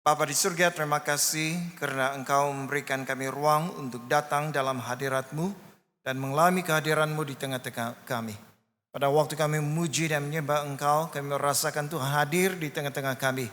Bapa di surga, terima kasih karena Engkau memberikan kami ruang untuk datang dalam hadirat-Mu dan mengalami kehadiran-Mu di tengah-tengah kami. Pada waktu kami memuji dan menyembah Engkau, kami merasakan Tuhan hadir di tengah-tengah kami.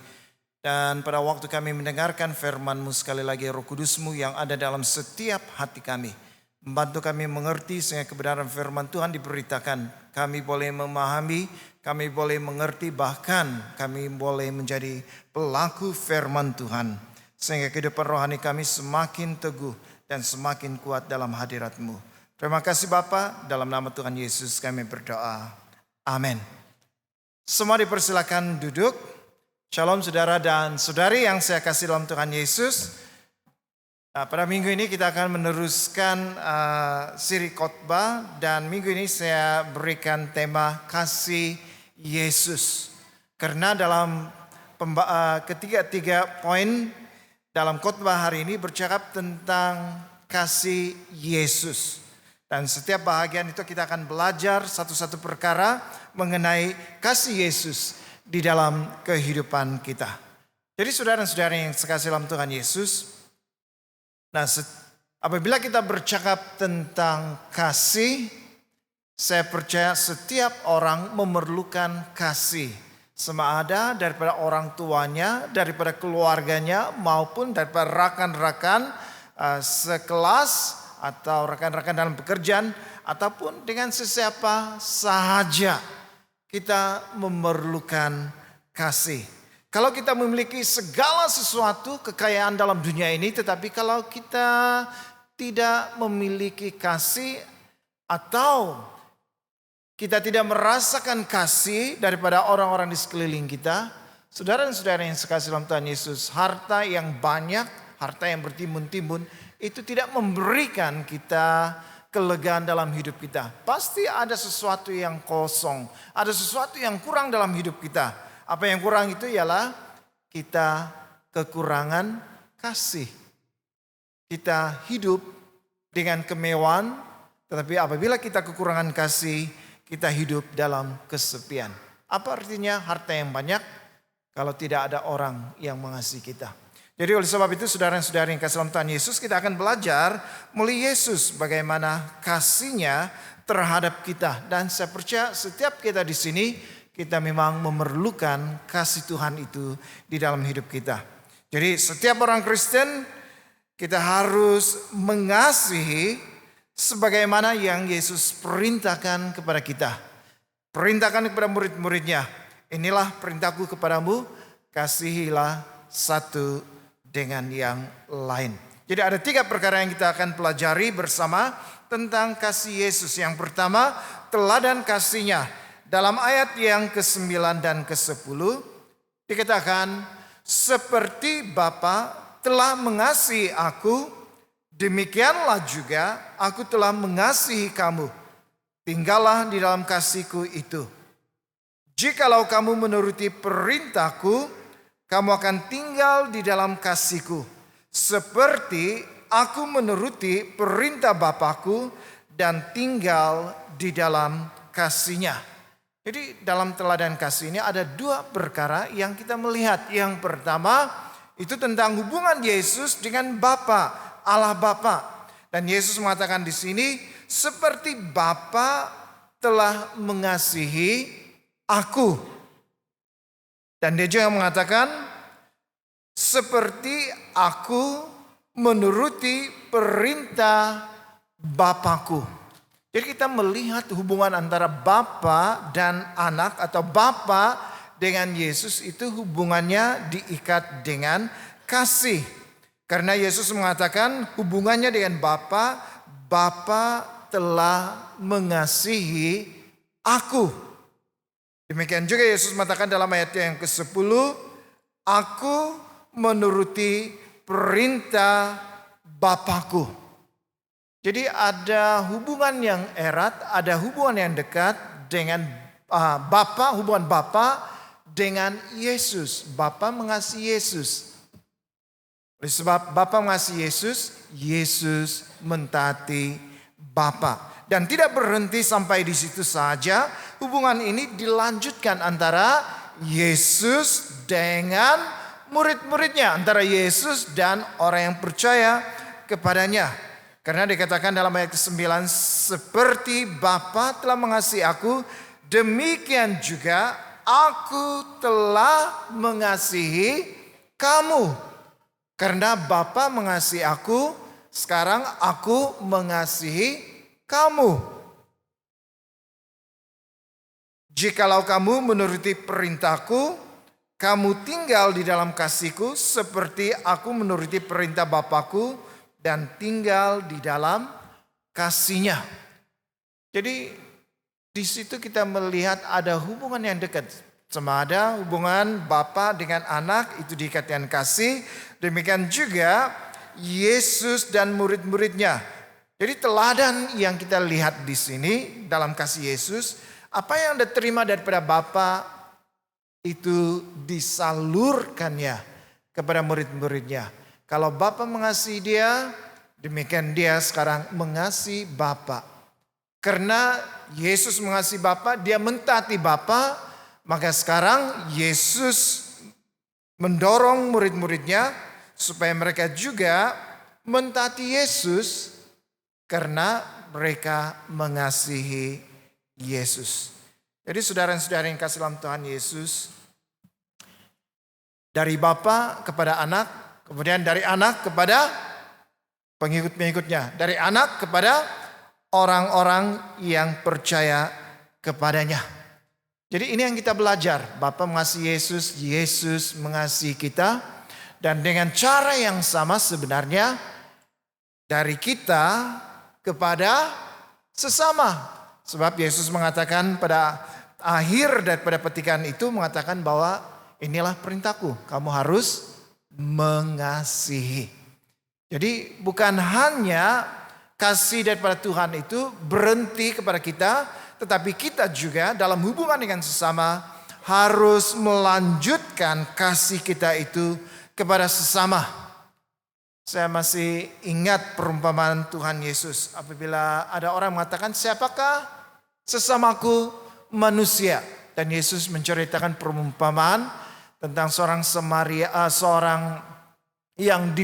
Dan pada waktu kami mendengarkan firman-Mu, sekali lagi Roh Kudus-Mu yang ada dalam setiap hati kami, membantu kami mengerti sehingga kebenaran firman Tuhan diberitakan. Kami boleh memahami, kami boleh mengerti, bahkan kami boleh menjadi pelaku firman Tuhan. Sehingga kehidupan rohani kami semakin teguh dan semakin kuat dalam hadirat-Mu. Terima kasih Bapa, dalam nama Tuhan Yesus kami berdoa. Amin. Semua dipersilakan duduk. Shalom saudara dan saudari yang saya kasih dalam Tuhan Yesus. Pada minggu ini kita akan meneruskan siri khotbah dan minggu ini saya berikan tema kasih Yesus. Karena dalam ketiga poin dalam khotbah hari ini bercakap tentang kasih Yesus. Dan setiap bahagian itu kita akan belajar satu-satu perkara mengenai kasih Yesus di dalam kehidupan kita. Jadi saudara dan saudari yang sekasih dalam Tuhan Yesus, nah, apabila kita bercakap tentang kasih, saya percaya setiap orang memerlukan kasih. Sama ada daripada orang tuanya, daripada keluarganya, maupun daripada rakan-rakan sekelas atau rekan-rekan dalam pekerjaan, ataupun dengan sesiapa sahaja kita memerlukan kasih. Kalau kita memiliki segala sesuatu kekayaan dalam dunia ini, tetapi kalau kita tidak memiliki kasih atau kita tidak merasakan kasih daripada orang-orang di sekeliling kita, saudara dan saudara yang sekasih dalam Tuhan Yesus, harta yang banyak, harta yang bertimbun-timbun, itu tidak memberikan kita kelegaan dalam hidup kita. Pasti ada sesuatu yang kosong, ada sesuatu yang kurang dalam hidup kita. Apa yang kurang itu ialah kita kekurangan kasih. Kita hidup dengan kemewahan, tetapi apabila kita kekurangan kasih, kita hidup dalam kesepian. Apa artinya harta yang banyak kalau tidak ada orang yang mengasihi kita? Jadi oleh sebab itu saudara dan saudari yang kasih dalam Tuhan Yesus, kita akan belajar melalui Yesus bagaimana kasihnya terhadap kita. Dan saya percaya setiap kita di sini, kita memang memerlukan kasih Tuhan itu di dalam hidup kita. Jadi setiap orang Kristen kita harus mengasihi sebagaimana yang Yesus perintahkan kepada kita. Perintahkan kepada murid-muridnya, inilah perintahku kepadamu, kasihilah satu dengan yang lain. Jadi ada 3 perkara yang kita akan pelajari bersama tentang kasih Yesus. Yang pertama, teladan kasihnya. Dalam ayat yang ke-9 dan ke-10 dikatakan, seperti Bapa telah mengasihi aku, demikianlah juga aku telah mengasihi kamu. Tinggallah di dalam kasihku itu. Jikalau kamu menuruti perintahku, kamu akan tinggal di dalam kasihku. Seperti aku menuruti perintah Bapakku dan tinggal di dalam kasihnya. Jadi dalam teladan kasih ini ada 2 perkara yang kita melihat. Yang pertama itu tentang hubungan Yesus dengan Bapa, Allah Bapa. Dan Yesus mengatakan di sini, seperti Bapa telah mengasihi aku. Dan dia juga mengatakan, seperti aku menuruti perintah Bapakku. Jadi kita melihat hubungan antara Bapa dan anak atau Bapa dengan Yesus itu hubungannya diikat dengan kasih. Karena Yesus mengatakan hubungannya dengan Bapa, Bapa telah mengasihi aku. Demikian juga Yesus mengatakan dalam ayat yang ke-10, aku menuruti perintah Bapakku. Jadi ada hubungan yang erat, ada hubungan yang dekat dengan Bapa, hubungan Bapa dengan Yesus. Bapa mengasihi Yesus. Oleh sebab Bapa mengasihi Yesus, Yesus mentaati Bapa. Dan tidak berhenti sampai di situ saja, hubungan ini dilanjutkan antara Yesus dengan murid-muridnya, antara Yesus dan orang yang percaya kepadanya. Karena dikatakan dalam ayat ke-9, seperti Bapa telah mengasihi aku, demikian juga aku telah mengasihi kamu. Karena Bapa mengasihi aku, sekarang aku mengasihi kamu. Jikalau kamu menuruti perintahku, kamu tinggal di dalam kasihku seperti aku menuruti perintah Bapakku dan tinggal di dalam kasihnya. Jadi di situ kita melihat ada hubungan yang dekat. Sama ada hubungan Bapa dengan anak itu diikatkan kasih. Demikian juga Yesus dan murid-muridnya. Jadi teladan yang kita lihat di sini dalam kasih Yesus, apa yang diterima daripada Bapa itu disalurkannya kepada murid-muridnya. Kalau Bapa mengasihi dia, demikian dia sekarang mengasihi Bapa. Karena Yesus mengasihi Bapa, dia mentaati Bapa, maka sekarang Yesus mendorong murid-muridnya supaya mereka juga mentaati Yesus karena mereka mengasihi Yesus. Jadi saudara-saudara yang kasih dalam Tuhan Yesus, dari Bapa kepada anak, kemudian dari anak kepada pengikut-pengikutnya, dari anak kepada orang-orang yang percaya kepadanya. Jadi ini yang kita belajar. Bapa mengasihi Yesus, Yesus mengasihi kita. Dan dengan cara yang sama sebenarnya dari kita kepada sesama. Sebab Yesus mengatakan pada akhir daripada petikan itu mengatakan bahwa inilah perintahku, kamu harus mengasihi. Jadi bukan hanya kasih daripada Tuhan itu berhenti kepada kita, tetapi kita juga dalam hubungan dengan sesama harus melanjutkan kasih kita itu kepada sesama. Saya masih ingat perumpamaan Tuhan Yesus apabila ada orang mengatakan, siapakah sesamaku? Manusia. Dan Yesus menceritakan perumpamaan tentang seorang yang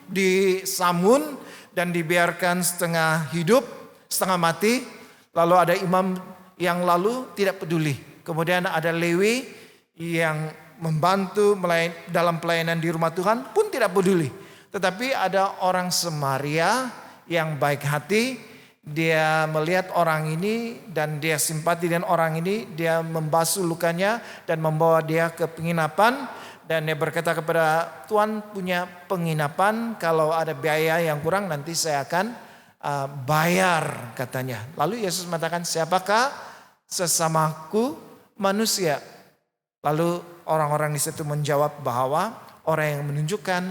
disamun dan dibiarkan setengah hidup, setengah mati. Lalu ada imam yang lalu tidak peduli. Kemudian ada Lewi yang membantu dalam pelayanan di rumah Tuhan pun tidak peduli. Tetapi ada orang Samaria yang baik hati, dia melihat orang ini dan dia simpati dengan orang ini, dia membasuh lukanya dan membawa dia ke penginapan. Dan dia berkata kepada Tuhan, punya penginapan, kalau ada biaya yang kurang nanti saya akan bayar, katanya. Lalu Yesus mengatakan, siapakah sesamaku? Manusia. Lalu orang-orang di situ menjawab bahwa orang yang menunjukkan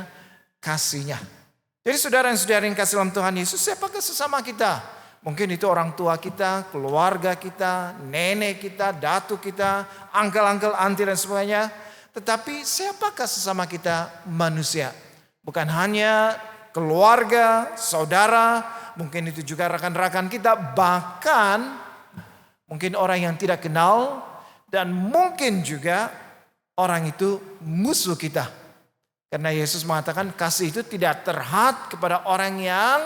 kasihnya. Jadi saudara-saudara yang kasih dalam Tuhan Yesus, siapakah sesama kita? Mungkin itu orang tua kita, keluarga kita, nenek kita, datuk kita, uncle-uncle, auntie dan sebagainya. Tetapi siapakah sesama kita? Manusia. Bukan hanya keluarga, saudara, mungkin itu juga rekan-rekan kita, bahkan mungkin orang yang tidak kenal, dan mungkin juga orang itu musuh kita. Karena Yesus mengatakan kasih itu tidak terhad kepada orang yang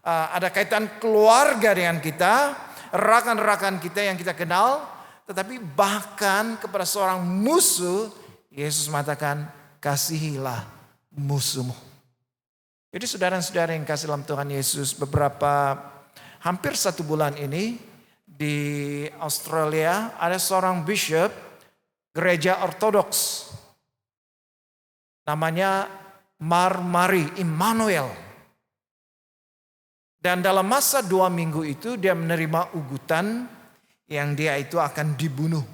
ada kaitan keluarga dengan kita, rekan-rekan kita yang kita kenal, tetapi bahkan kepada seorang musuh. Yesus mengatakan kasihilah musuhmu. Jadi saudara-saudara yang kasih dalam Tuhan Yesus, hampir 1 bulan ini di Australia ada seorang bishop gereja ortodoks. Namanya Mari Immanuel. Dan dalam masa 2 minggu itu dia menerima ugutan yang dia itu akan dibunuh.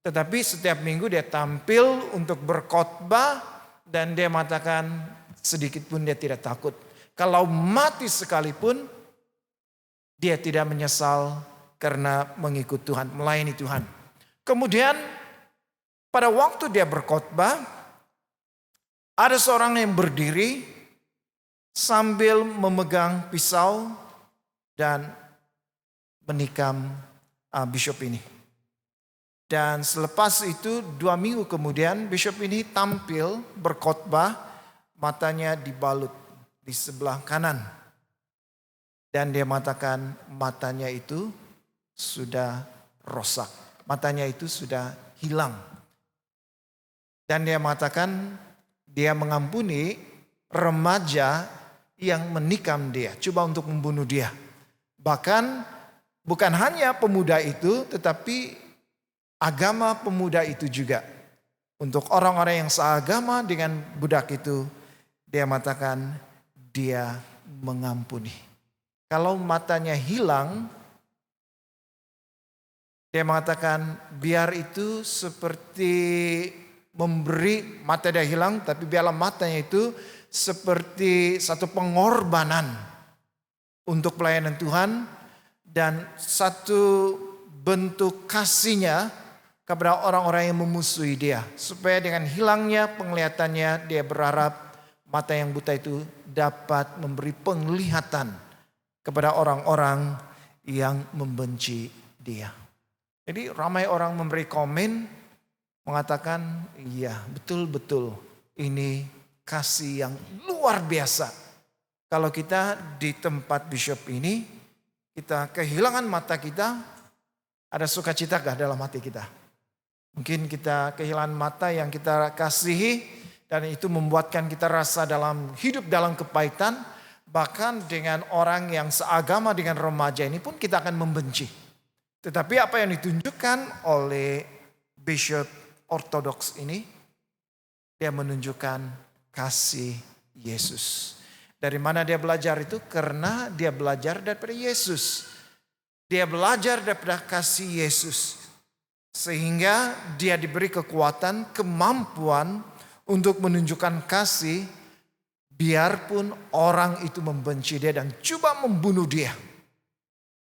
Tetapi setiap minggu dia tampil untuk berkhotbah dan dia mengatakan sedikit pun dia tidak takut. Kalau mati sekalipun dia tidak menyesal karena mengikut Tuhan, melayani Tuhan. Kemudian pada waktu dia berkhotbah, ada seorang yang berdiri sambil memegang pisau dan menikam bishop ini. Dan selepas itu 2 minggu kemudian bishop ini tampil berkhotbah, matanya dibalut di sebelah kanan. Dan dia mengatakan matanya itu sudah rosak. Matanya itu sudah hilang. Dan dia mengatakan dia mengampuni remaja yang menikam dia. Coba untuk membunuh dia. Bahkan bukan hanya pemuda itu, tetapi agama pemuda itu juga. Untuk orang-orang yang seagama dengan budak itu, dia mengatakan dia mengampuni. Kalau matanya hilang, dia mengatakan biar itu seperti memberi, mata dia hilang, tapi biarlah matanya itu seperti satu pengorbanan untuk pelayanan Tuhan dan satu bentuk kasihnya kepada orang-orang yang memusuhi dia. Supaya dengan hilangnya penglihatannya, dia berharap mata yang buta itu dapat memberi penglihatan kepada orang-orang yang membenci dia. Jadi ramai orang memberi komen, mengatakan, iya betul-betul ini kasih yang luar biasa. Kalau kita di tempat bishop ini, kita kehilangan mata kita, ada sukacita gak dalam hati kita? Mungkin kita kehilangan mata yang kita kasihi, dan itu membuatkan kita rasa hidup dalam kepahitan. Bahkan dengan orang yang seagama dengan remaja ini pun kita akan membenci. Tetapi apa yang ditunjukkan oleh bishop ortodoks ini, dia menunjukkan kasih Yesus. Dari mana dia belajar itu? Karena dia belajar daripada Yesus. Dia belajar daripada kasih Yesus. Sehingga dia diberi kekuatan, kemampuan untuk menunjukkan kasih, biarpun orang itu membenci dia dan coba membunuh dia.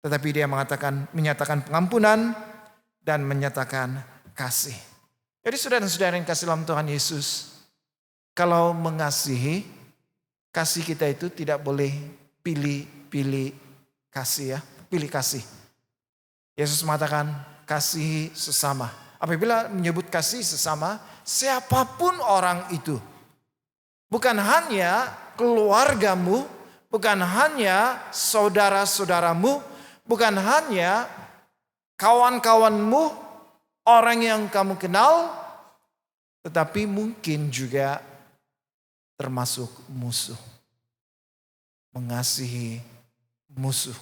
Tetapi dia menyatakan pengampunan dan menyatakan kasih. Jadi saudara-saudara yang kasih dalam Tuhan Yesus, kalau mengasihi, kasih kita itu tidak boleh pilih kasih ya. Pilih kasih. Yesus mengatakan kasih sesama. Apabila menyebut kasih sesama, siapapun orang itu. Bukan hanya keluargamu, bukan hanya saudara-saudaramu, bukan hanya kawan-kawanmu, orang yang kamu kenal, tetapi mungkin juga termasuk musuh. Mengasihi musuh.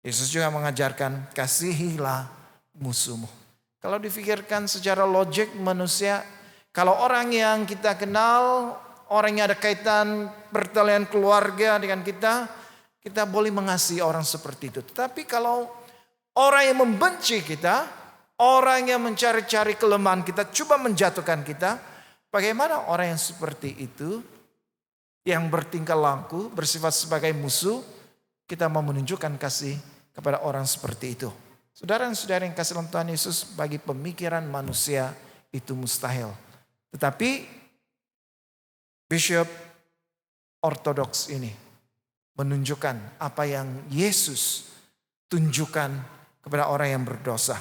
Yesus juga mengajarkan kasihilah musuhmu. Kalau difikirkan secara logik manusia, kalau orang yang kita kenal, orang yang ada kaitan pertalian keluarga dengan kita, kita boleh mengasihi orang seperti itu. Tetapi kalau orang yang membenci kita, orang yang mencari-cari kelemahan kita, coba menjatuhkan kita, bagaimana orang yang seperti itu, yang bertingkah laku, bersifat sebagai musuh, kita mau menunjukkan kasih kepada orang seperti itu. Saudara-saudara yang kasih dalam Tuhan Yesus, bagi pemikiran manusia itu mustahil. Tetapi bishop ortodoks ini menunjukkan apa yang Yesus tunjukkan kepada orang yang berdosa.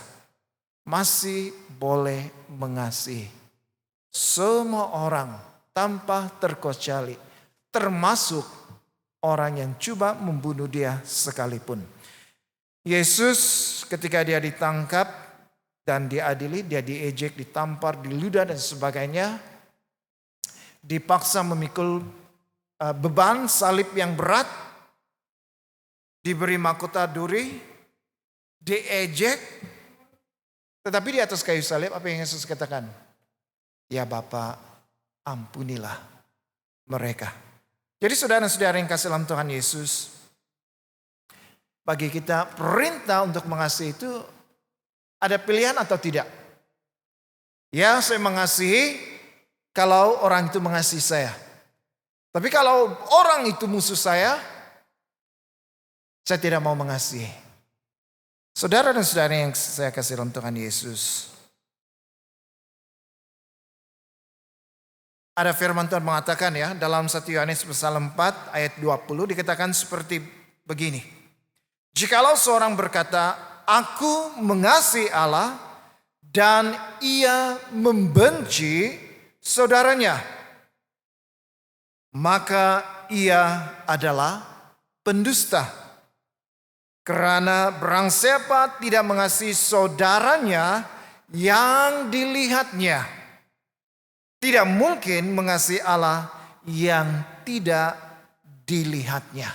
Masih boleh mengasihi semua orang tanpa terkecuali, termasuk orang yang coba membunuh dia sekalipun. Yesus ketika dia ditangkap dan diadili, dia diejek, ditampar, diludah dan sebagainya, dipaksa memikul beban salib yang berat, diberi mahkota duri, diejek, tetapi di atas kayu salib apa yang Yesus katakan? Ya Bapa, ampunilah mereka. Jadi saudara-saudara yang kasih dalam Tuhan Yesus, bagi kita perintah untuk mengasihi itu ada pilihan atau tidak? Ya, saya mengasihi kalau orang itu mengasihi saya. Tapi kalau orang itu musuh saya tidak mau mengasihi. Saudara dan saudara yang saya kasih dalam Tuhan Yesus, ada firman Tuhan mengatakan ya, dalam 1 Yohanes pasal 4 ayat 20 dikatakan seperti begini. Jikalau seorang berkata, aku mengasihi Allah dan ia membenci saudaranya, maka ia adalah pendusta. Karena barang siapa tidak mengasihi saudaranya yang dilihatnya, tidak mungkin mengasihi Allah yang tidak dilihatnya.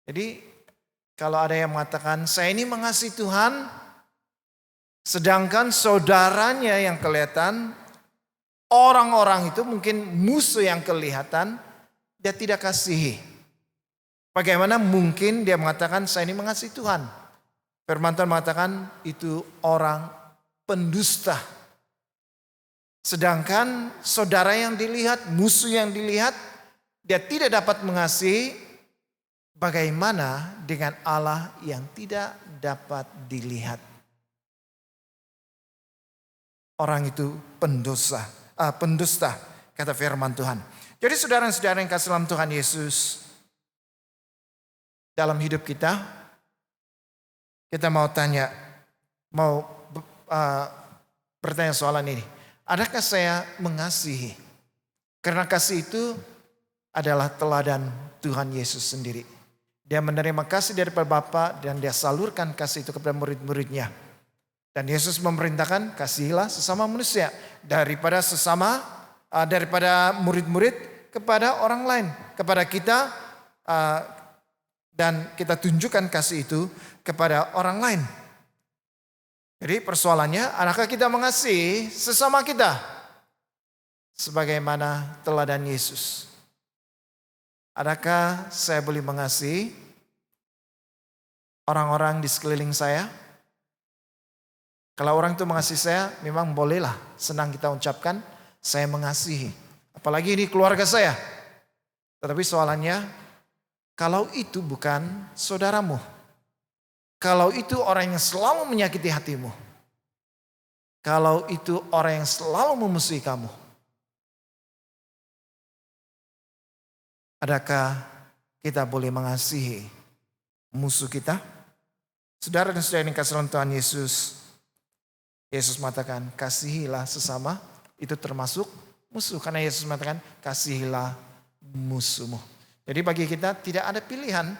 Jadi kalau ada yang mengatakan saya ini mengasihi Tuhan, sedangkan saudaranya yang kelihatan, orang-orang itu mungkin musuh yang kelihatan, dia tidak kasihi. Bagaimana mungkin dia mengatakan saya ini mengasihi Tuhan? Firman Tuhan mengatakan itu orang pendusta. Sedangkan saudara yang dilihat, musuh yang dilihat, dia tidak dapat mengasihi. Bagaimana dengan Allah yang tidak dapat dilihat? Orang itu pendusta, kata firman Tuhan. Jadi saudara-saudara yang kasih dalam Tuhan Yesus, dalam hidup kita mau tanya, bertanya soalan ini. Adakah saya mengasihi? Karena kasih itu adalah teladan Tuhan Yesus sendiri. Dia menerima kasih daripada Bapa dan dia salurkan kasih itu kepada murid-muridnya. Dan Yesus memerintahkan kasihilah sesama manusia daripada murid-murid kepada orang lain, kepada kita, dan kita tunjukkan kasih itu kepada orang lain. Jadi persoalannya, adakah kita mengasihi sesama kita sebagaimana teladan Yesus? Adakah saya boleh mengasihi orang-orang di sekeliling saya? Kalau orang itu mengasihi saya, memang bolehlah senang kita ucapkan saya mengasihi. Apalagi ini keluarga saya. Tetapi soalannya, kalau itu bukan saudaramu, kalau itu orang yang selalu menyakiti hatimu, kalau itu orang yang selalu memusuhi kamu, adakah kita boleh mengasihi musuh kita? Saudara dan saudara yang kasih dalam Tuhan Yesus, Yesus mengatakan kasihilah sesama, itu termasuk musuh. Karena Yesus mengatakan kasihilah musuhmu. Jadi bagi kita tidak ada pilihan,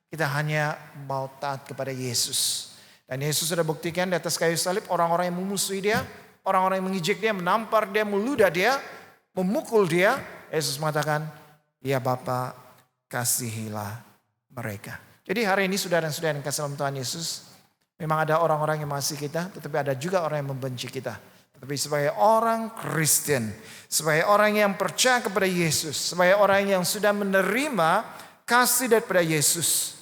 kita hanya mau taat kepada Yesus. Dan Yesus sudah buktikan di atas kayu salib, orang-orang yang memusuhi dia, orang-orang yang mengejek dia, menampar dia, meludah dia, memukul dia. Yesus mengatakan, ya Bapa, kasihilah mereka. Jadi hari ini saudara dan saudara yang kasih dalam Tuhan Yesus, memang ada orang-orang yang mengasihi kita, tetapi ada juga orang yang membenci kita. Tapi sebagai orang Kristen, sebagai orang yang percaya kepada Yesus, sebagai orang yang sudah menerima kasih daripada Yesus,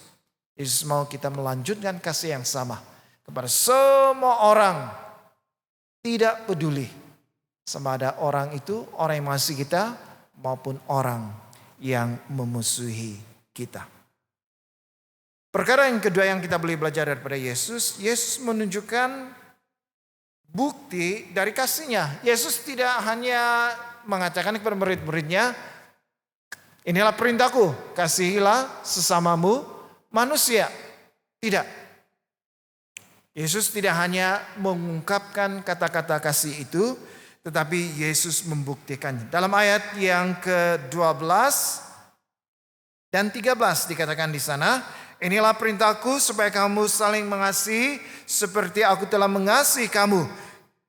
Yesus mau kita melanjutkan kasih yang sama kepada semua orang. Tidak peduli sama ada orang itu, orang yang mengasihi kita maupun orang yang memusuhi kita. Perkara yang kedua yang kita boleh belajar daripada Yesus, Yesus menunjukkan bukti dari kasihnya. Yesus tidak hanya mengatakan kepada murid-muridnya, inilah perintahku, kasihilah sesamamu manusia. Tidak. Yesus tidak hanya mengungkapkan kata-kata kasih itu, tetapi Yesus membuktikannya. Dalam ayat yang ke-12 dan 13 dikatakan di sana, inilah perintahku supaya kamu saling mengasihi seperti aku telah mengasihi kamu.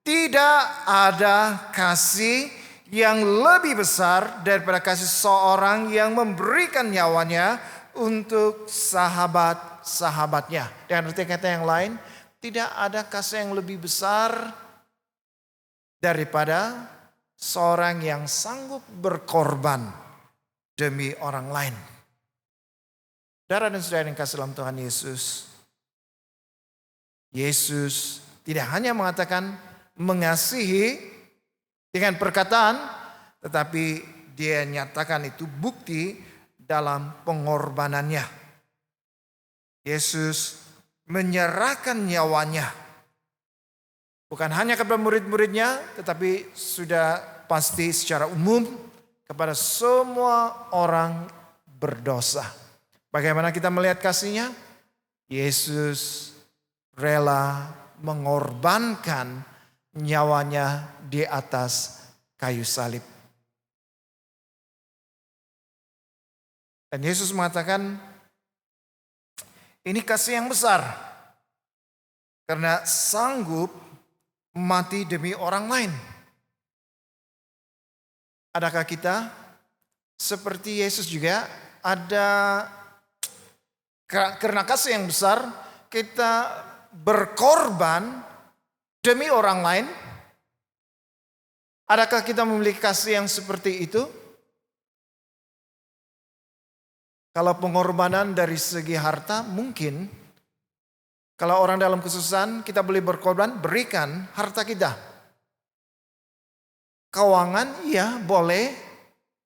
Tidak ada kasih yang lebih besar daripada kasih seorang yang memberikan nyawanya untuk sahabat-sahabatnya. Dengan arti kata yang lain, tidak ada kasih yang lebih besar daripada seorang yang sanggup berkorban demi orang lain. Saudara dan saudara yang kasih dalam Tuhan Yesus, Yesus tidak hanya mengatakan mengasihi dengan perkataan, tetapi dia nyatakan itu bukti dalam pengorbanannya. Yesus menyerahkan nyawanya. Bukan hanya kepada murid-muridnya, tetapi sudah pasti secara umum kepada semua orang berdosa. Bagaimana kita melihat kasihnya? Yesus rela mengorbankan nyawanya di atas kayu salib. Dan Yesus mengatakan, ini kasih yang besar karena sanggup mati demi orang lain. Adakah kita seperti Yesus juga ada karena kasih yang besar kita berkorban demi orang lain? Adakah kita memiliki kasih yang seperti itu? Kalau pengorbanan dari segi harta mungkin. Kalau orang dalam kesusahan kita boleh berkorban, berikan harta kita. Keuangan iya boleh,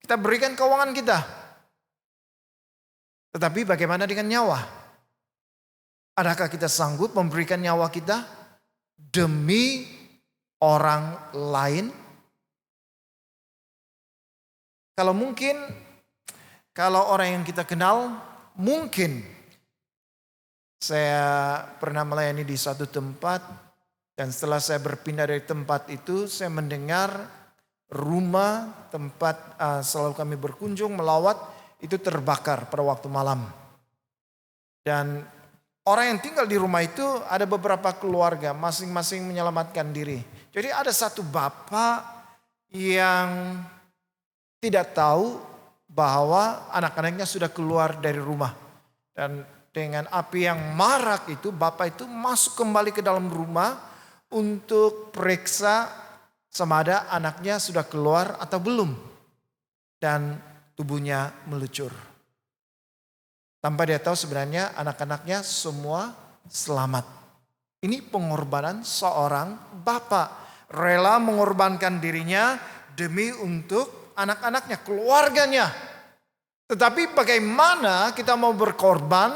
kita berikan keuangan kita. Tetapi bagaimana dengan nyawa? Adakah kita sanggup memberikan nyawa kita demi orang lain? Kalau mungkin, kalau orang yang kita kenal, mungkin. Saya pernah melayani di satu tempat dan setelah saya berpindah dari tempat itu saya mendengar rumah tempat selalu kami berkunjung melawat itu terbakar pada waktu malam. Dan orang yang tinggal di rumah itu ada beberapa keluarga masing-masing menyelamatkan diri. Jadi ada satu bapak yang tidak tahu bahwa anak-anaknya sudah keluar dari rumah. Dan dengan api yang marak itu, bapak itu masuk kembali ke dalam rumah untuk periksa sama ada anaknya sudah keluar atau belum. Dan tubuhnya meluncur. Tanpa dia tahu sebenarnya anak-anaknya semua selamat. Ini pengorbanan seorang bapak. Rela mengorbankan dirinya demi untuk anak-anaknya, keluarganya. Tetapi bagaimana kita mau berkorban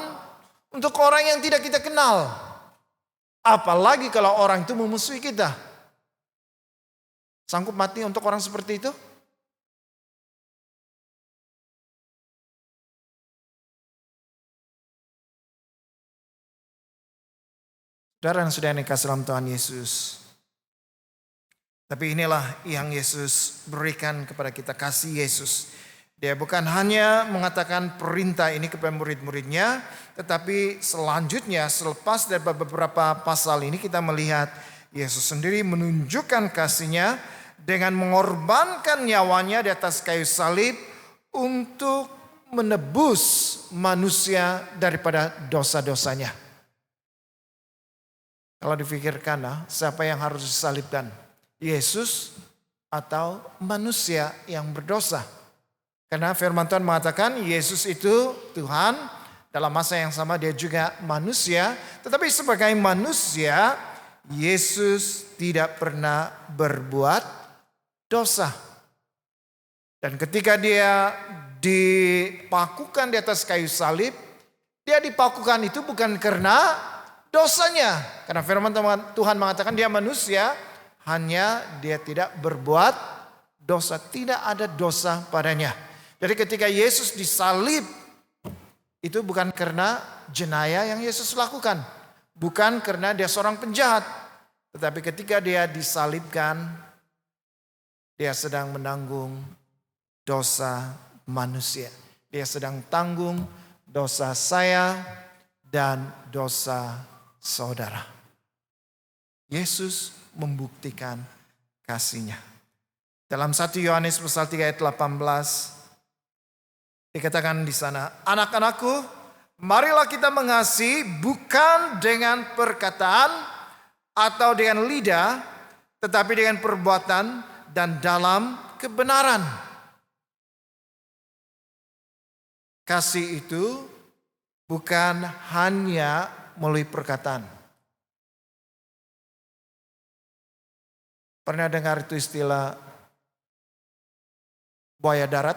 untuk orang yang tidak kita kenal. Apalagi kalau orang itu memusuhi kita. Sanggup mati untuk orang seperti itu? Saudara yang sudah dikasihi dalam Tuhan Yesus. Tapi inilah yang Yesus berikan kepada kita, kasih Yesus. Dia bukan hanya mengatakan perintah ini kepada murid-muridnya, tetapi selanjutnya selepas dari beberapa pasal ini kita melihat Yesus sendiri menunjukkan kasihnya dengan mengorbankan nyawanya di atas kayu salib untuk menebus manusia daripada dosa-dosanya. Kalau dipikirkan, siapa yang harus disalibkan? Yesus atau manusia yang berdosa? Karena firman Tuhan mengatakan Yesus itu Tuhan, dalam masa yang sama dia juga manusia. Tetapi sebagai manusia, Yesus tidak pernah berbuat dosa. Dan ketika dia dipakukan di atas kayu salib, dia dipakukan itu bukan karena dosanya. Karena firman Tuhan mengatakan dia manusia, hanya dia tidak berbuat dosa. Tidak ada dosa padanya. Jadi ketika Yesus disalib, itu bukan karena jenayah yang Yesus lakukan. Bukan karena dia seorang penjahat. Tetapi ketika dia disalibkan, dia sedang menanggung dosa manusia. Dia sedang tanggung dosa saya dan dosa saudara. Yesus membuktikan kasihnya. Dalam 1 Yohanes pasal 3 ayat 18 dikatakan di sana, anak-anakku, marilah kita mengasihi bukan dengan perkataan atau dengan lidah, tetapi dengan perbuatan dan dalam kebenaran. Kasih itu bukan hanya melalui perkataan. Pernah dengar itu istilah buaya darat?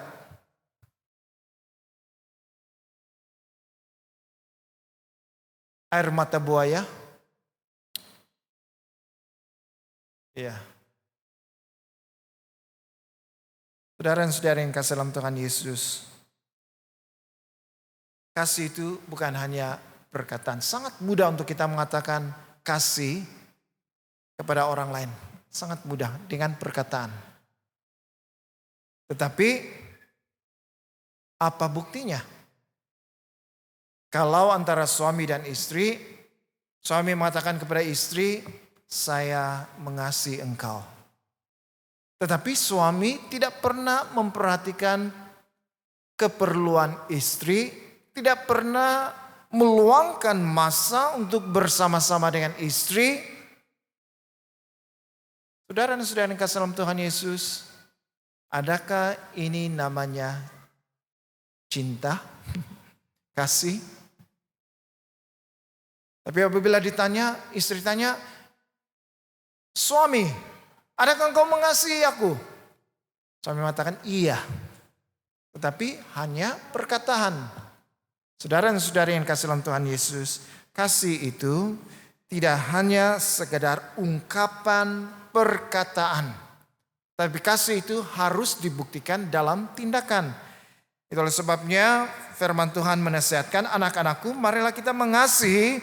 Air mata buaya. Iya. Saudara dan saudara yang kasih dalam Tuhan Yesus. Kasih itu bukan hanya perkataan. Sangat mudah untuk kita mengatakan kasih, kepada orang lain. Sangat mudah dengan perkataan. Tetapi apa buktinya? Kalau antara suami dan istri, suami mengatakan kepada istri, saya mengasihi engkau. Tetapi suami tidak pernah memperhatikan keperluan istri, tidak pernah meluangkan masa untuk bersama-sama dengan istri. Saudara dan saudara yang kasih dalam Tuhan Yesus, adakah ini namanya cinta, kasih? Tapi apabila ditanya, istri tanya, suami, adakah engkau mengasihi aku? Suami mengatakan iya. Tetapi hanya perkataan. Saudara dan saudari yang kasih dalam Tuhan Yesus, kasih itu tidak hanya sekedar ungkapan perkataan. Tapi kasih itu harus dibuktikan dalam tindakan. Itulah sebabnya firman Tuhan menasihatkan, anak-anakku, marilah kita mengasihi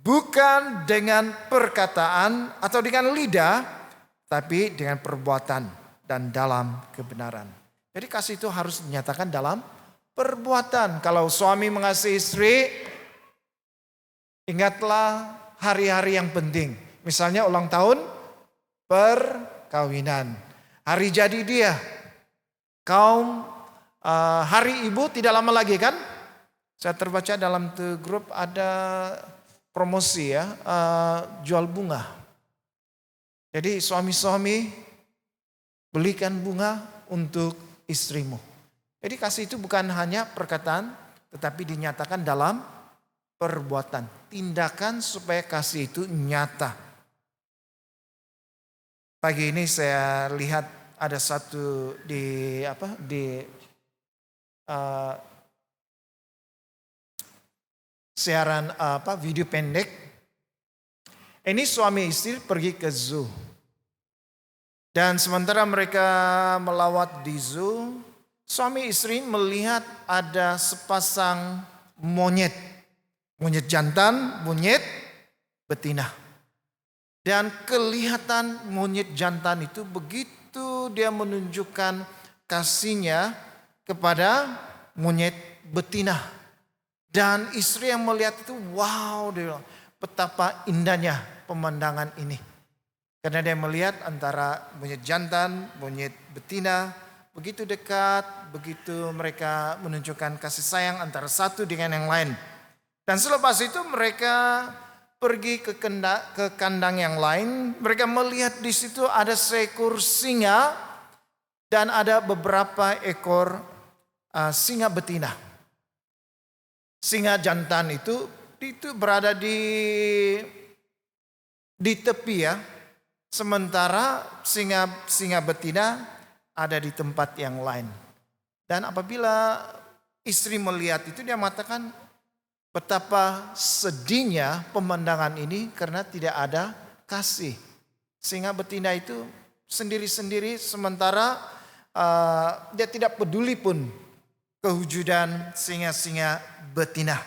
bukan dengan perkataan atau dengan lidah, tapi dengan perbuatan dan dalam kebenaran. Jadi kasih itu harus dinyatakan dalam perbuatan. Kalau suami mengasihi istri, ingatlah hari-hari yang penting. Misalnya ulang tahun perkawinan. Hari jadi dia. Kaum hari ibu tidak lama lagi kan? Saya terbaca dalam grup ada promosi ya, jual bunga. Jadi suami-suami belikan bunga untuk istrimu. Jadi kasih itu bukan hanya perkataan, tetapi dinyatakan dalam perbuatan. Tindakan supaya kasih itu nyata. Pagi ini saya lihat ada satu di siaran video pendek. Ini suami istri pergi ke zoo. Dan sementara mereka melawat di zoo, suami istri melihat ada sepasang monyet. Monyet jantan, monyet betina. Dan kelihatan monyet jantan itu begitu dia menunjukkan kasihnya kepada monyet betina. Dan istri yang melihat itu, wow, dia bilang, betapa indahnya pemandangan ini. Karena dia melihat antara monyet jantan, monyet betina, begitu dekat, begitu mereka menunjukkan kasih sayang antara satu dengan yang lain. Dan selepas itu mereka pergi ke kandang yang lain. Mereka melihat di situ ada seekor singa dan ada beberapa ekor singa betina. Singa jantan itu berada di tepi ya. Sementara singa betina ada di tempat yang lain. Dan apabila istri melihat itu, dia mengatakan betapa sedihnya pemandangan ini karena tidak ada kasih. Singa betina itu sendiri-sendiri, sementara dia tidak peduli pun kewujudan singa-singa betina.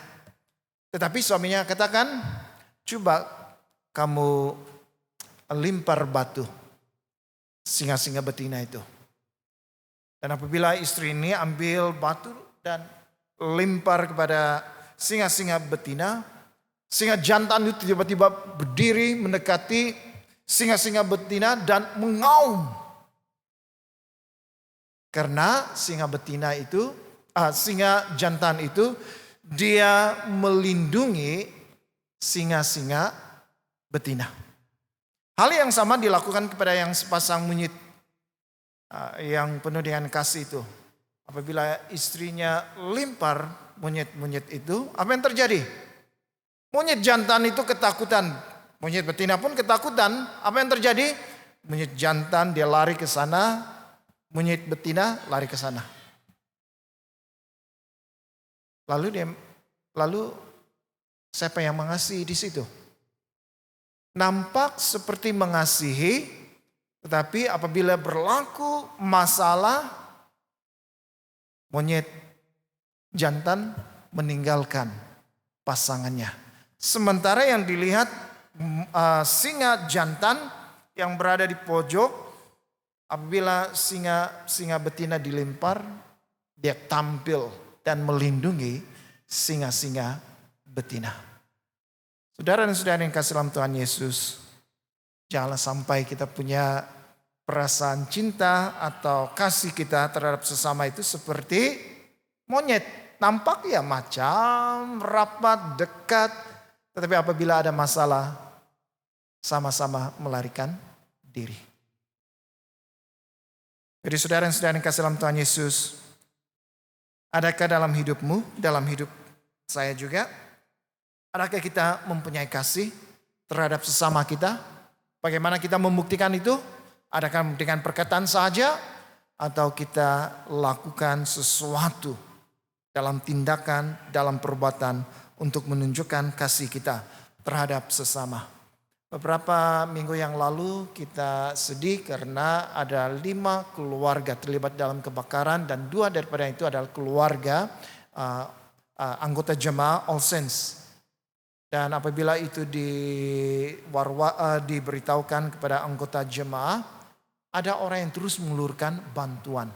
Tetapi suaminya katakan, coba kamu lempar batu singa-singa betina itu. Dan apabila istri ini ambil batu dan lempar kepada singa-singa betina, singa jantan itu tiba-tiba berdiri mendekati singa-singa betina dan mengaum. Karena singa jantan itu dia melindungi singa-singa betina. Hal yang sama dilakukan kepada yang sepasang monyet yang penuh dengan kasih itu. Apabila istrinya lempar monyet-monyet itu, apa yang terjadi? Monyet jantan itu ketakutan. Monyet betina pun ketakutan. Apa yang terjadi? Monyet jantan dia lari ke sana, monyet betina lari ke sana. Lalu siapa yang mengasihi di situ? Nampak seperti mengasihi, tetapi apabila berlaku masalah, monyet jantan meninggalkan pasangannya. Sementara yang dilihat singa jantan yang berada di pojok, apabila singa betina dilempar, dia tampil dan melindungi singa-singa betina. Saudara dan saudara yang kasih dalam Tuhan Yesus, janganlah sampai kita punya perasaan cinta atau kasih kita terhadap sesama itu seperti monyet. Nampak ya macam rapat, dekat, tetapi apabila ada masalah, sama-sama melarikan diri. Jadi saudara dan saudara yang kasih dalam Tuhan Yesus, adakah dalam hidupmu, dalam hidup saya juga, adakah kita mempunyai kasih terhadap sesama kita? Bagaimana kita membuktikan itu? Adakah dengan perkataan saja atau kita lakukan sesuatu dalam tindakan, dalam perbuatan untuk menunjukkan kasih kita terhadap sesama? Beberapa minggu yang lalu kita sedih karena ada 5 keluarga terlibat dalam kebakaran dan 2 daripada itu adalah keluarga anggota jemaah All Saints. Dan apabila itu diberitahukan kepada anggota jemaah, ada orang yang terus mengulurkan bantuan.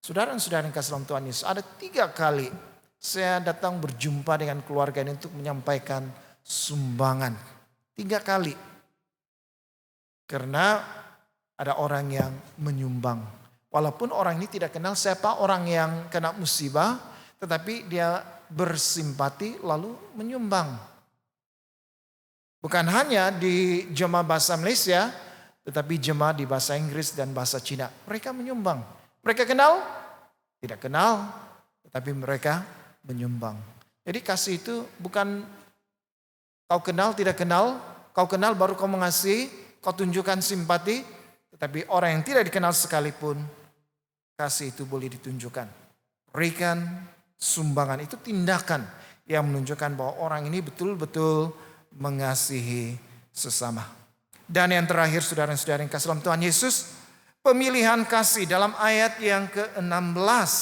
Saudara dan saudara yang kasih dalam Tuhan Yesus, ada 3 kali saya datang berjumpa dengan keluarga ini untuk menyampaikan sumbangan. 3 kali. Karena ada orang yang menyumbang. Walaupun orang ini tidak kenal siapa orang yang kena musibah, tetapi dia bersimpati lalu menyumbang. Bukan hanya di jemaah bahasa Malaysia, tetapi jemaah di bahasa Inggris dan bahasa Cina. Mereka menyumbang. Mereka kenal? Tidak kenal, tetapi mereka menyumbang. Jadi kasih itu bukan kau kenal, tidak kenal. Kau kenal baru kau mengasihi, kau tunjukkan simpati. Tetapi orang yang tidak dikenal sekalipun, kasih itu boleh ditunjukkan. Berikan sumbangan, itu tindakan yang menunjukkan bahwa orang ini betul-betul mengasihi sesama. Dan yang terakhir saudara dan saudara yang kasih dalam Tuhan Yesus, pemilihan kasih dalam ayat yang ke-16.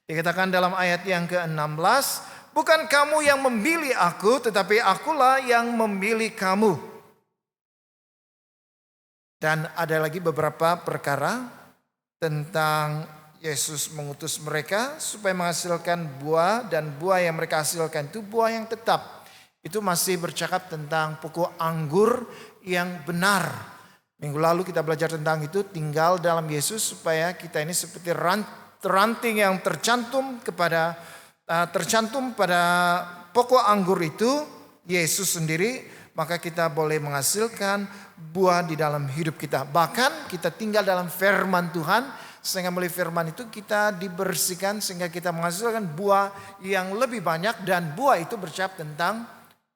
Dikatakan dalam ayat yang ke-16, bukan kamu yang memilih aku, tetapi akulah yang memilih kamu. Dan ada lagi beberapa perkara tentang Yesus mengutus mereka supaya menghasilkan buah, dan buah yang mereka hasilkan itu buah yang tetap. Itu masih bercakap tentang pokok anggur yang benar. Minggu lalu kita belajar tentang itu, tinggal dalam Yesus supaya kita ini seperti ranting yang tercantum pada pokok anggur itu, Yesus sendiri, maka kita boleh menghasilkan buah di dalam hidup kita. Bahkan kita tinggal dalam firman Tuhan, sehingga melalui firman itu kita dibersihkan sehingga kita menghasilkan buah yang lebih banyak, dan buah itu bercakap tentang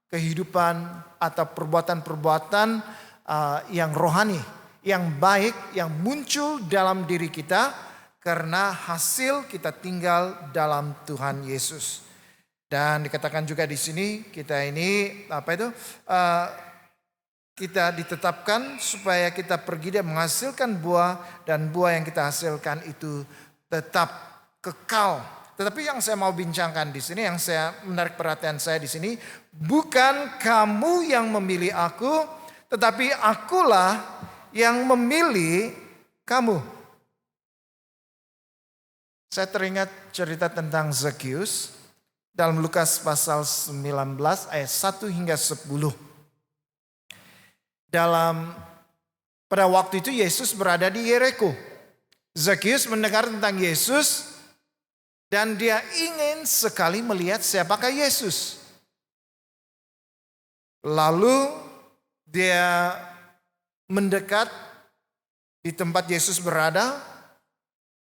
kehidupan atau perbuatan-perbuatan yang rohani, yang baik, yang muncul dalam diri kita karena hasil kita tinggal dalam Tuhan Yesus. Dan dikatakan juga di sini kita ini kita ditetapkan supaya kita pergi dan menghasilkan buah, dan buah yang kita hasilkan itu tetap kekal. Tetapi yang saya mau bincangkan di sini, yang saya menarik perhatian saya di sini, bukan kamu yang memilih aku, tetapi akulah yang memilih kamu. Saya teringat cerita tentang Zakheus dalam Lukas pasal 19 ayat 1 hingga 10. Pada waktu itu Yesus berada di Yeriko. Zakheus mendengar tentang Yesus dan dia ingin sekali melihat siapakah Yesus. Lalu dia mendekat di tempat Yesus berada.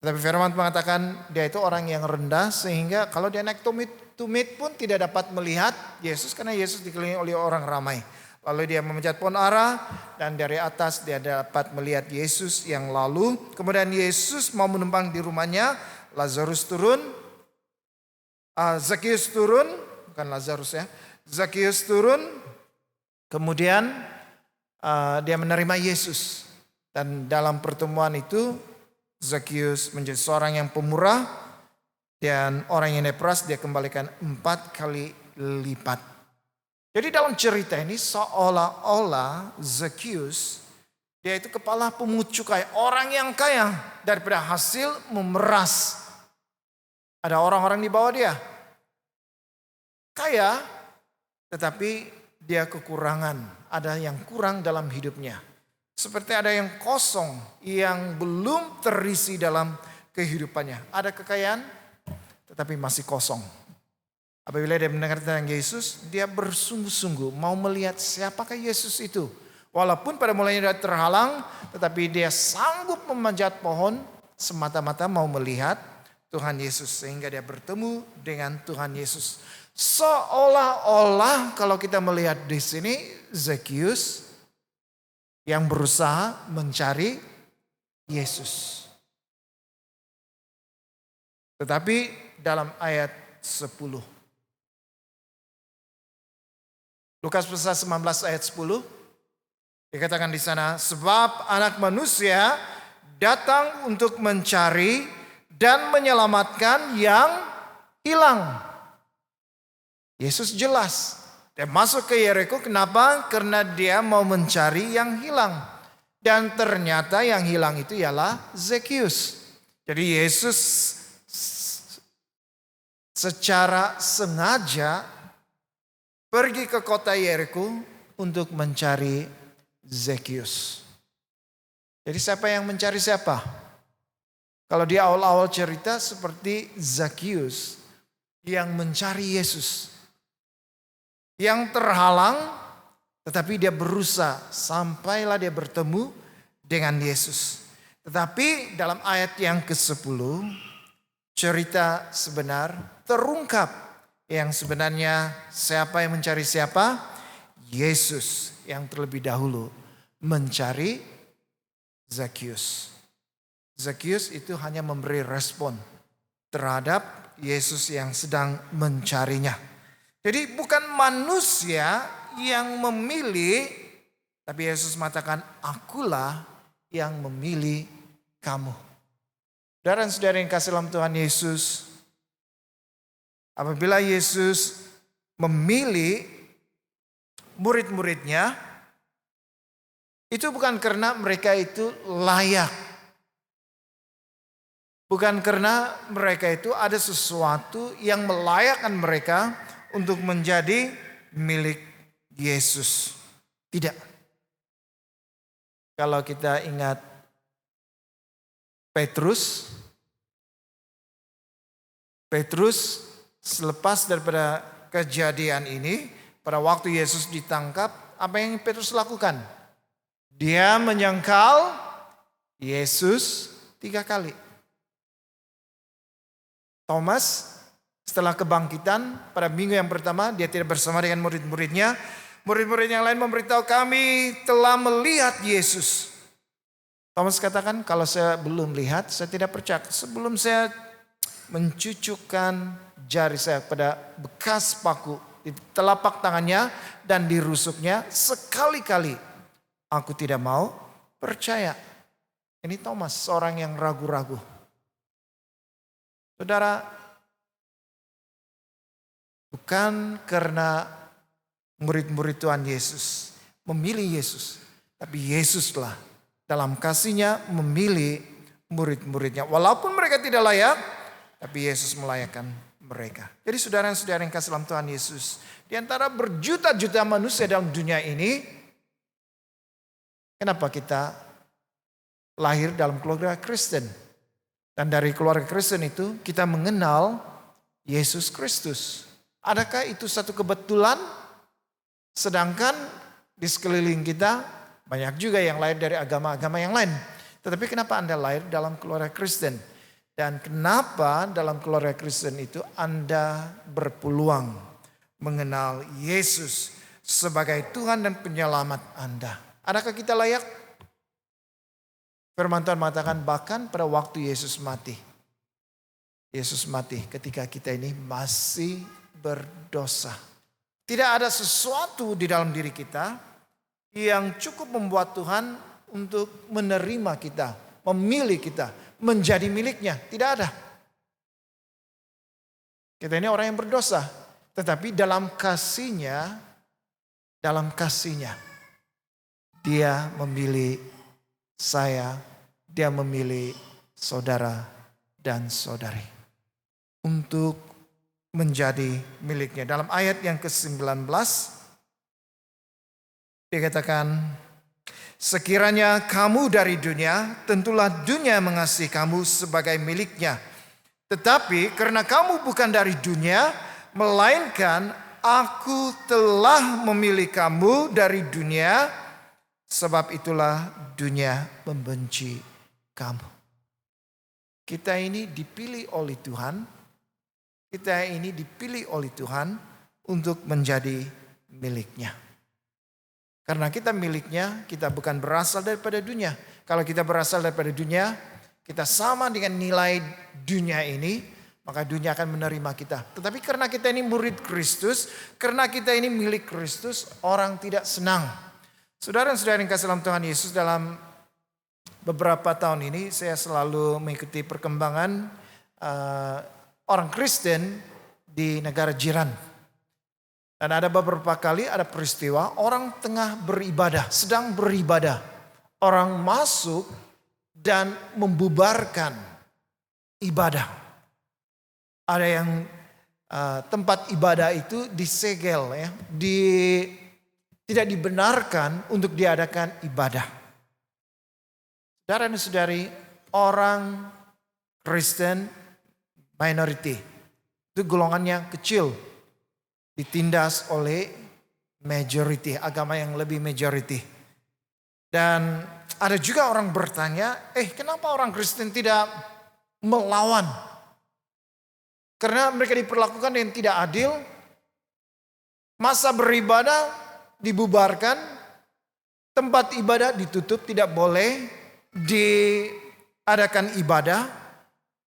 Tapi firman mengatakan dia itu orang yang rendah, sehingga kalau dia naik tumit pun tidak dapat melihat Yesus karena Yesus dikelilingi oleh orang ramai. Lalu dia memencet pohon ara dan dari atas dia dapat melihat Yesus yang lalu. Kemudian Yesus mau menumpang di rumahnya, Lazarus turun, Zakheus turun, bukan Lazarus ya, Zakheus turun. Kemudian dia menerima Yesus, dan dalam pertemuan itu Zakheus menjadi seorang yang pemurah, dan orang yang nepras dia kembalikan 4 kali lipat. Jadi dalam cerita ini seolah-olah Zakheus, dia itu kepala pemungut cukai, orang yang kaya, daripada hasil memeras. Ada orang-orang di bawah dia. Kaya, tetapi dia kekurangan. Ada yang kurang dalam hidupnya. Seperti ada yang kosong, yang belum terisi dalam kehidupannya. Ada kekayaan, tetapi masih kosong. Apabila dia mendengar tentang Yesus, dia bersungguh-sungguh mau melihat siapakah Yesus itu. Walaupun pada mulanya dia terhalang, tetapi dia sanggup memanjat pohon semata-mata mau melihat Tuhan Yesus. Sehingga dia bertemu dengan Tuhan Yesus. Seolah-olah kalau kita melihat di sini Zakheus yang berusaha mencari Yesus. Tetapi dalam ayat 10. Lukas pasal 19 ayat 10. Dikatakan di sana, sebab anak manusia datang untuk mencari dan menyelamatkan yang hilang. Yesus jelas, dia masuk ke Yeriko, kenapa? Karena dia mau mencari yang hilang. Dan ternyata yang hilang itu ialah Zakheus. Jadi Yesus secara sengaja pergi ke kota Yeriko untuk mencari Zakheus. Jadi siapa yang mencari siapa? Kalau di awal-awal cerita seperti Zakheus yang mencari Yesus. Yang terhalang, tetapi dia berusaha sampailah dia bertemu dengan Yesus. Tetapi dalam ayat yang ke-10, cerita sebenar terungkap. Yang sebenarnya siapa yang mencari siapa? Yesus yang terlebih dahulu mencari Zakheus. Zakheus itu hanya memberi respon terhadap Yesus yang sedang mencarinya. Jadi bukan manusia yang memilih, tapi Yesus mengatakan, akulah yang memilih kamu. Saudara dan saudara yang kasih dalam Tuhan Yesus, apabila Yesus memilih murid-muridnya, itu bukan karena mereka itu layak. Bukan karena mereka itu ada sesuatu yang melayakkan mereka untuk menjadi milik Yesus. Tidak. Kalau kita ingat Petrus selepas daripada kejadian ini, pada waktu Yesus ditangkap, apa yang Petrus lakukan? Dia menyangkal Yesus 3 kali. Thomas setelah kebangkitan pada minggu yang pertama dia tidak bersama dengan murid-muridnya. Murid-murid yang lain memberitahu, kami telah melihat Yesus. Thomas katakan, kalau saya belum lihat saya tidak percaya. Sebelum saya mencucukkan jari saya pada bekas paku di telapak tangannya dan di rusuknya, sekali-kali aku tidak mau percaya. Ini Thomas, seorang yang ragu-ragu. Saudara, bukan karena murid-murid Tuhan Yesus memilih Yesus, tapi Yesuslah dalam kasihnya memilih murid-muridnya. Walaupun mereka tidak layak, tapi Yesus melayakkan mereka. Jadi saudara-saudara yang kasih dalam Tuhan Yesus, di antara berjuta-juta manusia dalam dunia ini, kenapa kita lahir dalam keluarga Kristen? Dan dari keluarga Kristen itu kita mengenal Yesus Kristus. Adakah itu satu kebetulan? Sedangkan di sekeliling kita banyak juga yang lahir dari agama-agama yang lain. Tetapi kenapa Anda lahir dalam keluarga Kristen? Dan kenapa dalam keluarga Kristen itu Anda berpeluang mengenal Yesus sebagai Tuhan dan penyelamat Anda? Adakah kita layak? Firman Tuhan mengatakan bahkan pada waktu Yesus mati. Yesus mati ketika kita ini masih berdosa. Tidak ada sesuatu di dalam diri kita yang cukup membuat Tuhan untuk menerima kita, memilih kita, menjadi miliknya. Tidak ada. Kita ini orang yang berdosa. Tetapi dalam kasihnya dalam kasih-Nya, Dia memilih saya, Dia memilih saudara dan saudari untuk menjadi miliknya. Dalam ayat yang ke-19 dikatakan, sekiranya kamu dari dunia, tentulah dunia mengasihi kamu sebagai miliknya. Tetapi karena kamu bukan dari dunia, melainkan Aku telah memilih kamu dari dunia, sebab itulah dunia membenci kamu. Kita ini dipilih oleh Tuhan, kita ini dipilih oleh Tuhan untuk menjadi miliknya. Karena kita miliknya, kita bukan berasal daripada dunia. Kalau kita berasal daripada dunia, kita sama dengan nilai dunia ini, maka dunia akan menerima kita. Tetapi karena kita ini murid Kristus, karena kita ini milik Kristus, orang tidak senang. Saudara dan saudari yang kasih dalam Tuhan Yesus, dalam beberapa tahun ini saya selalu mengikuti perkembangan orang Kristen di negara jiran. Dan ada beberapa kali ada peristiwa orang tengah beribadah, sedang beribadah. Orang masuk dan membubarkan ibadah. Ada yang tempat ibadah itu disegel, ya, tidak dibenarkan untuk diadakan ibadah. Saudara dan saudari, orang Kristen minority itu golongannya kecil, ditindas oleh majority, agama yang lebih majority. Dan ada juga orang bertanya, kenapa orang Kristen tidak melawan? Karena mereka diperlakukan yang tidak adil, masa beribadah dibubarkan, tempat ibadah ditutup, tidak boleh diadakan ibadah.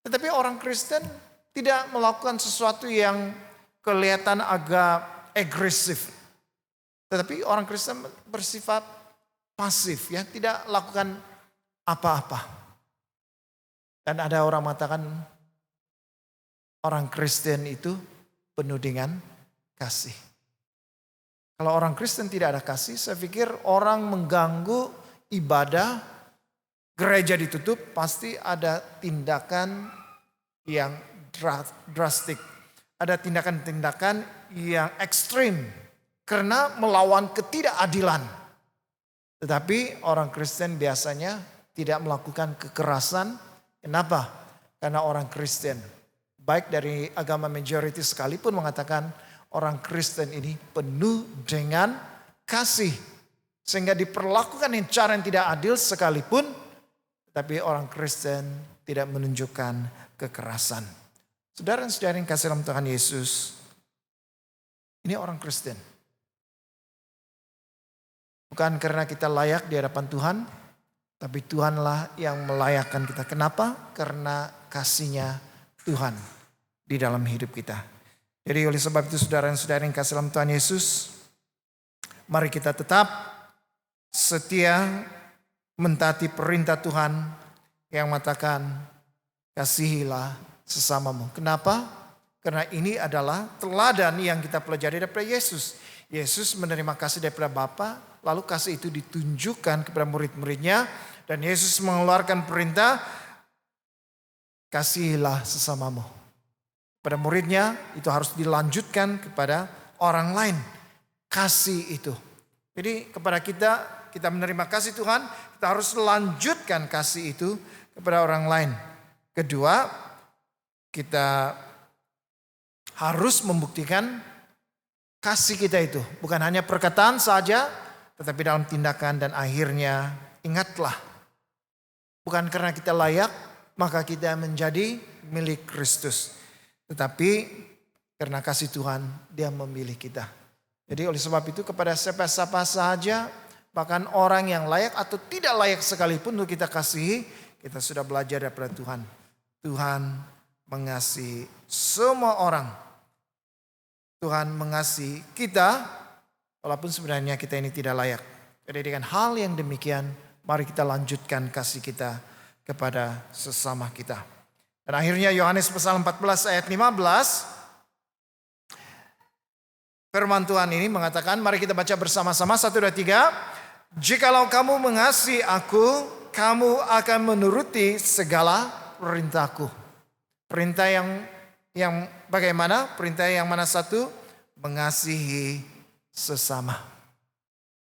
Tetapi orang Kristen tidak melakukan sesuatu yang kelihatan agak agresif. Tetapi orang Kristen bersifat pasif, ya, tidak lakukan apa-apa. Dan ada orang mengatakan, orang Kristen itu penuh dengan kasih. Kalau orang Kristen tidak ada kasih, saya pikir orang mengganggu ibadah, gereja ditutup, pasti ada tindakan yang drastik. Ada tindakan-tindakan yang ekstrim karena melawan ketidakadilan. Tetapi orang Kristen biasanya tidak melakukan kekerasan. Kenapa? Karena orang Kristen, baik dari agama majority sekalipun, mengatakan orang Kristen ini penuh dengan kasih. Sehingga diperlakukan dengan cara yang tidak adil sekalipun, tapi orang Kristen tidak menunjukkan kekerasan. Saudara dan saudari yang kasih dalam Tuhan Yesus, ini orang Kristen. Bukan karena kita layak di hadapan Tuhan, tapi Tuhanlah yang melayakkan kita. Kenapa? Karena kasih-Nya Tuhan di dalam hidup kita. Jadi oleh sebab itu saudara dan saudari yang kasih dalam Tuhan Yesus, mari kita tetap setia mentaati perintah Tuhan yang mengatakan kasihilah sesamamu. Kenapa? Karena ini adalah teladan yang kita pelajari daripada Yesus. Yesus menerima kasih daripada Bapa, lalu kasih itu ditunjukkan kepada murid-muridnya, dan Yesus mengeluarkan perintah kasihilah sesamamu. Pada muridnya itu harus dilanjutkan kepada orang lain. Kasih itu. Jadi kepada kita menerima kasih Tuhan, kita harus lanjutkan kasih itu kepada orang lain. Kedua, kita harus membuktikan kasih kita itu. Bukan hanya perkataan saja, tetapi dalam tindakan, dan akhirnya ingatlah. Bukan karena kita layak, maka kita menjadi milik Kristus. Tetapi karena kasih Tuhan, Dia memilih kita. Jadi oleh sebab itu kepada siapa-siapa saja, bahkan orang yang layak atau tidak layak sekalipun untuk kita kasihi, kita sudah belajar daripada Tuhan. Tuhan mengasihi semua orang. Tuhan mengasihi kita, walaupun sebenarnya kita ini tidak layak. Jadi dengan hal yang demikian, mari kita lanjutkan kasih kita kepada sesama kita. Dan akhirnya Yohanes pasal 14 ayat 15. Firman Tuhan ini mengatakan, mari kita baca bersama-sama, 1, 2, 3. Jikalau kamu mengasihi aku, kamu akan menuruti segala perintahku. Perintah yang bagaimana? Perintah yang mana satu? Mengasihi sesama.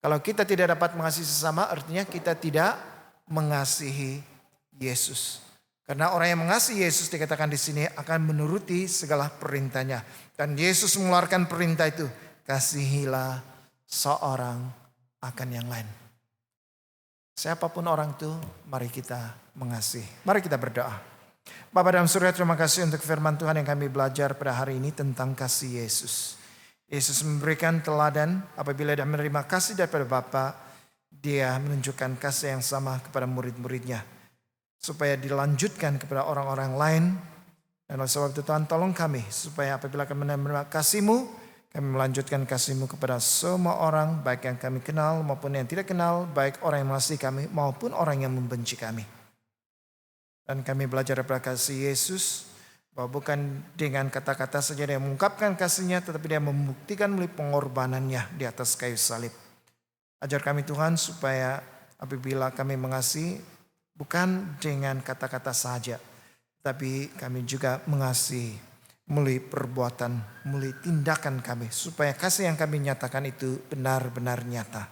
Kalau kita tidak dapat mengasihi sesama, artinya kita tidak mengasihi Yesus. Karena orang yang mengasihi Yesus dikatakan di sini akan menuruti segala perintahnya. Dan Yesus mengeluarkan perintah itu, kasihilah seorang akan yang lain. Siapapun orang itu, mari kita mengasihi. Mari kita berdoa. Bapa dalam surga, terima kasih untuk firman Tuhan yang kami belajar pada hari ini tentang kasih Yesus. Yesus memberikan teladan apabila dia menerima kasih daripada Bapa, dia menunjukkan kasih yang sama kepada murid-muridnya. Supaya dilanjutkan kepada orang-orang lain. Dan oleh sebab itu Tuhan tolong kami supaya apabila kami menerima kasih-Mu, kami melanjutkan kasih-Mu kepada semua orang, baik yang kami kenal maupun yang tidak kenal, baik orang yang mengasihi kami maupun orang yang membenci kami. Dan kami belajar daripada kasih Yesus, bahwa bukan dengan kata-kata saja dia mengungkapkan kasih-Nya, tetapi dia membuktikan melalui pengorbanannya di atas kayu salib. Ajar kami Tuhan supaya apabila kami mengasihi, bukan dengan kata-kata saja, tapi kami juga mengasihi melalui perbuatan, melalui tindakan kami, supaya kasih yang kami nyatakan itu benar-benar nyata.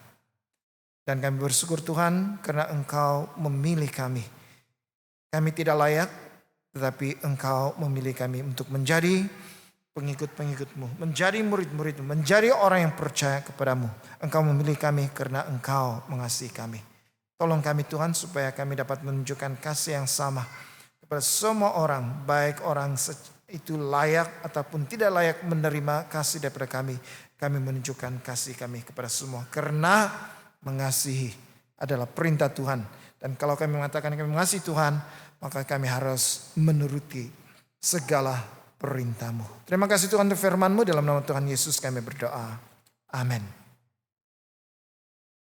Dan kami bersyukur Tuhan karena Engkau memilih kami. Kami tidak layak, tetapi Engkau memilih kami untuk menjadi pengikut-pengikut-Mu, menjadi murid-murid-Mu, menjadi orang yang percaya kepadamu. Engkau memilih kami karena Engkau mengasihi kami. Tolong kami Tuhan supaya kami dapat menunjukkan kasih yang sama kepada semua orang. Baik orang itu layak ataupun tidak layak menerima kasih daripada kami. Kami menunjukkan kasih kami kepada semua. Karena mengasihi adalah perintah Tuhan. Dan kalau kami mengatakan kami mengasihi Tuhan, maka kami harus menuruti segala perintah-Mu. Terima kasih Tuhan untuk firman-Mu. Dalam nama Tuhan Yesus kami berdoa. Amin.